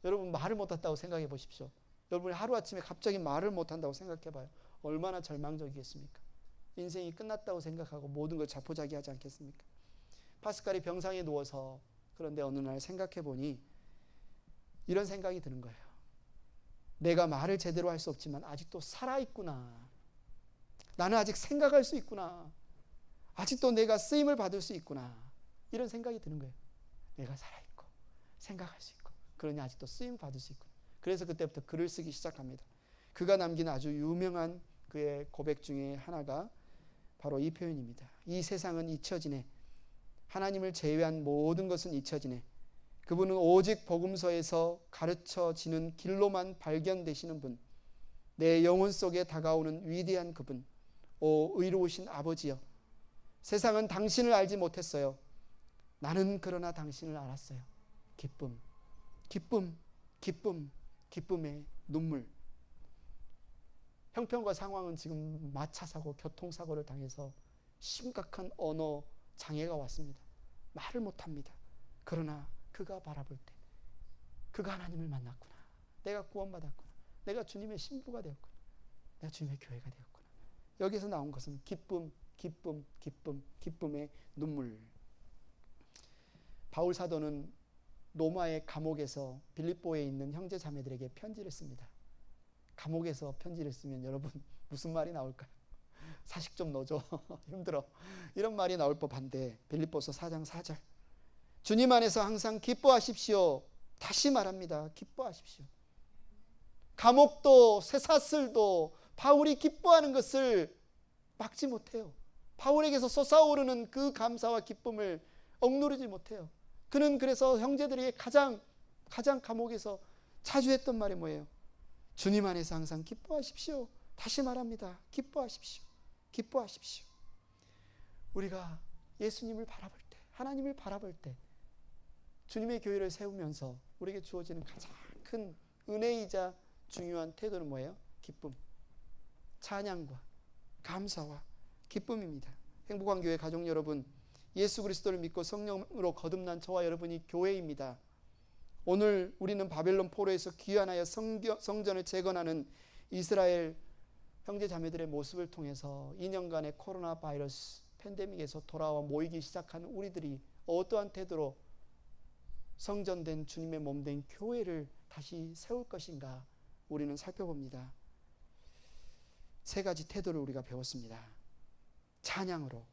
Speaker 1: 여러분 말을 못한다고 생각해 보십시오. 여러분이 하루아침에 갑자기 말을 못한다고 생각해 봐요. 얼마나 절망적이겠습니까? 인생이 끝났다고 생각하고 모든 걸 자포자기하지 않겠습니까? 파스칼이 병상에 누워서, 그런데 어느 날 생각해 보니 이런 생각이 드는 거예요. 내가 말을 제대로 할 수 없지만 아직도 살아있구나. 나는 아직 생각할 수 있구나. 아직도 내가 쓰임을 받을 수 있구나. 이런 생각이 드는 거예요. 내가 살아있고 생각할 수 있고 그러니 아직도 쓰임을 받을 수 있구나. 그래서 그때부터 글을 쓰기 시작합니다. 그가 남긴 아주 유명한 그의 고백 중에 하나가 바로 이 표현입니다. 이 세상은 잊혀지네. 하나님을 제외한 모든 것은 잊혀지네. 그분은 오직 복음서에서 가르쳐지는 길로만 발견되시는 분, 내 영혼 속에 다가오는 위대한 그분, 오 의로우신 아버지여, 세상은 당신을 알지 못했어요. 나는 그러나 당신을 알았어요. 기쁨, 기쁨, 기쁨, 기쁨의 눈물. 형편과 상황은 지금 마차 사고, 교통사고를 당해서 심각한 언어 장애가 왔습니다. 말을 못합니다. 그러나 그가 바라볼 때 그가 하나님을 만났구나. 내가 구원받았구나. 내가 주님의 신부가 되었구나. 내가 주님의 교회가 되었구나. 여기서 나온 것은 기쁨, 기쁨, 기쁨, 기쁨의 눈물. 바울 사도는 로마의 감옥에서 빌립보에 있는 형제 자매들에게 편지를 씁니다. 감옥에서 편지를 쓰면 여러분 무슨 말이 나올까요? 사식 좀 넣어줘. 힘들어. 이런 말이 나올 법한데 빌립보서 4장 4절. 주님 안에서 항상 기뻐하십시오. 다시 말합니다. 기뻐하십시오. 감옥도 쇠사슬도 바울이 기뻐하는 것을 막지 못해요. 바울에게서 솟아오르는 그 감사와 기쁨을 억누르지 못해요. 그는 그래서 형제들에게 가장 감옥에서 자주 했던 말이 뭐예요? 주님 안에서 항상 기뻐하십시오. 다시 말합니다. 기뻐하십시오. 기뻐하십시오. 우리가 예수님을 바라볼 때, 하나님을 바라볼 때 주님의 교회를 세우면서 우리에게 주어지는 가장 큰 은혜이자 중요한 태도는 뭐예요? 기쁨, 찬양과 감사와 기쁨입니다. 행복한 교회 가족 여러분, 예수 그리스도를 믿고 성령으로 거듭난 저와 여러분이 교회입니다. 오늘 우리는 바벨론 포로에서 귀환하여 성전을 재건하는 이스라엘 형제 자매들의 모습을 통해서 2년간의 코로나 바이러스 팬데믹에서 돌아와 모이기 시작한 우리들이 어떠한 태도로 성전된 주님의 몸된 교회를 다시 세울 것인가 우리는 살펴봅니다. 세 가지 태도를 우리가 배웠습니다. 찬양으로,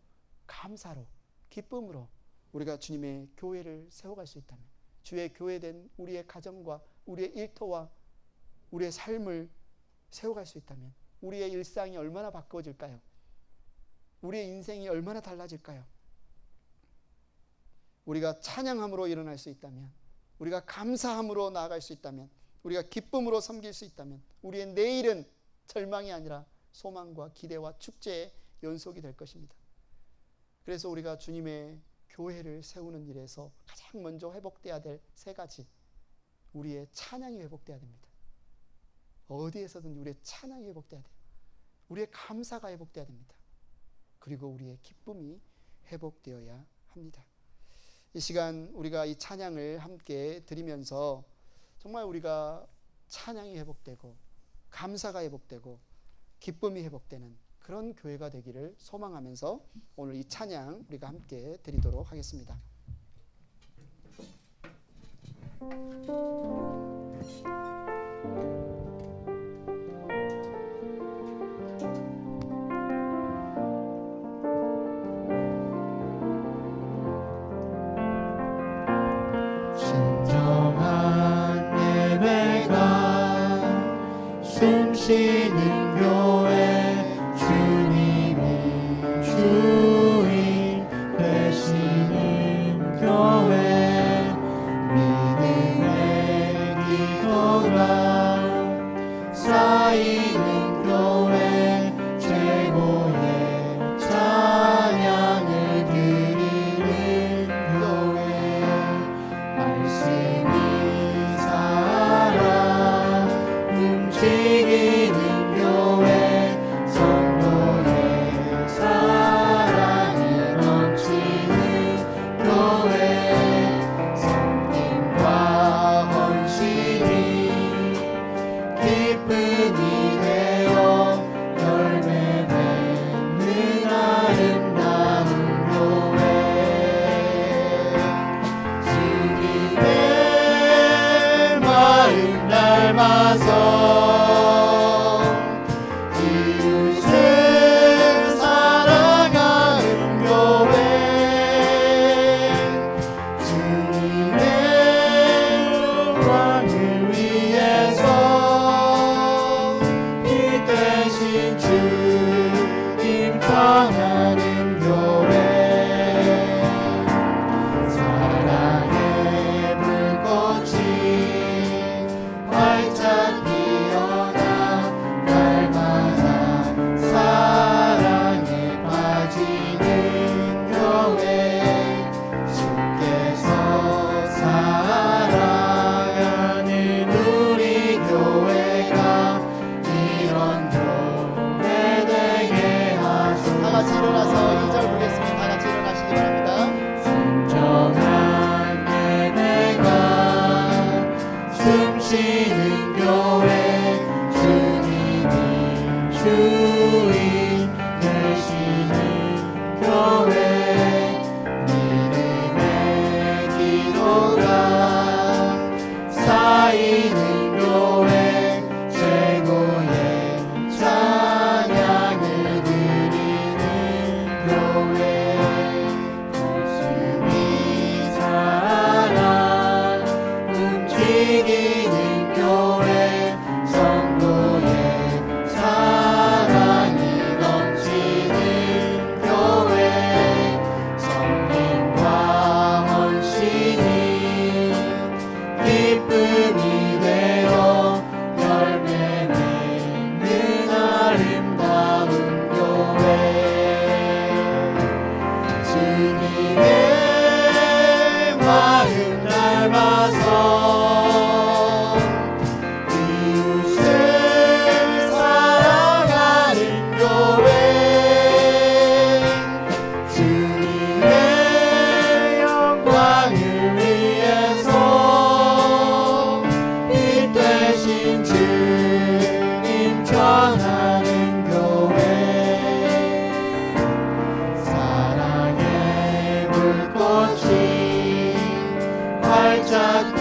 Speaker 1: 감사로, 기쁨으로 우리가 주님의 교회를 세워갈 수 있다면, 주의 교회된 우리의 가정과 우리의 일터와 우리의 삶을 세워갈 수 있다면 우리의 일상이 얼마나 바꿔질까요? 우리의 인생이 얼마나 달라질까요? 우리가 찬양함으로 일어날 수 있다면, 우리가 감사함으로 나아갈 수 있다면, 우리가 기쁨으로 섬길 수 있다면 우리의 내일은 절망이 아니라 소망과 기대와 축제의 연속이 될 것입니다. 그래서 우리가 주님의 교회를 세우는 일에서 가장 먼저 회복돼야 될 세 가지, 우리의 찬양이 회복돼야 됩니다. 어디에서든 우리의 찬양이 회복돼야 돼요. 우리의 감사가 회복돼야 됩니다. 그리고 우리의 기쁨이 회복되어야 합니다. 이 시간 우리가 이 찬양을 함께 드리면서 정말 우리가 찬양이 회복되고 감사가 회복되고 기쁨이 회복되는 그런 교회가 되기를 소망하면서 오늘 이 찬양 우리가 함께 드리도록 하겠습니다.
Speaker 2: 진정한 예배가 숨쉬는 교회, 주님이 주인 되시는 교회, 믿음의 기도가 쌓이는 교회, 최고의 찬양을 드리는 교회, 말씀이 살아 움직이는 교회, 성도의 사랑이 넘치는 교회, 섬김과 헌신이 기쁨이 되어 열매 맺는 아름다운 교회, 주님의 마음 닮아서 이웃을 사랑하는 교회, 주님의 영광을 위해서 피 대신 주님 전하는 교회, 사랑의 불꽃이 활짝 피어나 날마다 사랑에 빠지는 교회, 주께서 사랑하는 우리 교회가 이런 교회 되게 하소서.
Speaker 1: 다 같이 일어나서 2절 부르겠습니다. 다 같이 일어나시기 바랍니다.
Speaker 2: 진정한 예배가 숨쉬는 교회, 주님이 주인 되시는 교회, 믿음의 기도가 쌓이는 교회, 최고의 찬양을 드리는 교회, 말씀이 살아 움직이는 교회, 성도의 사랑이 넘치는 교회, 섬김과 헌신이 기쁨이 되어 열매 맺는 아름다운 교회, 주님의 마음 닮아서 이웃을 사랑하는 교회, 주님의 영광을 위해서 피 대신 주님 전하는 교회, 사랑의 불꽃이 활짝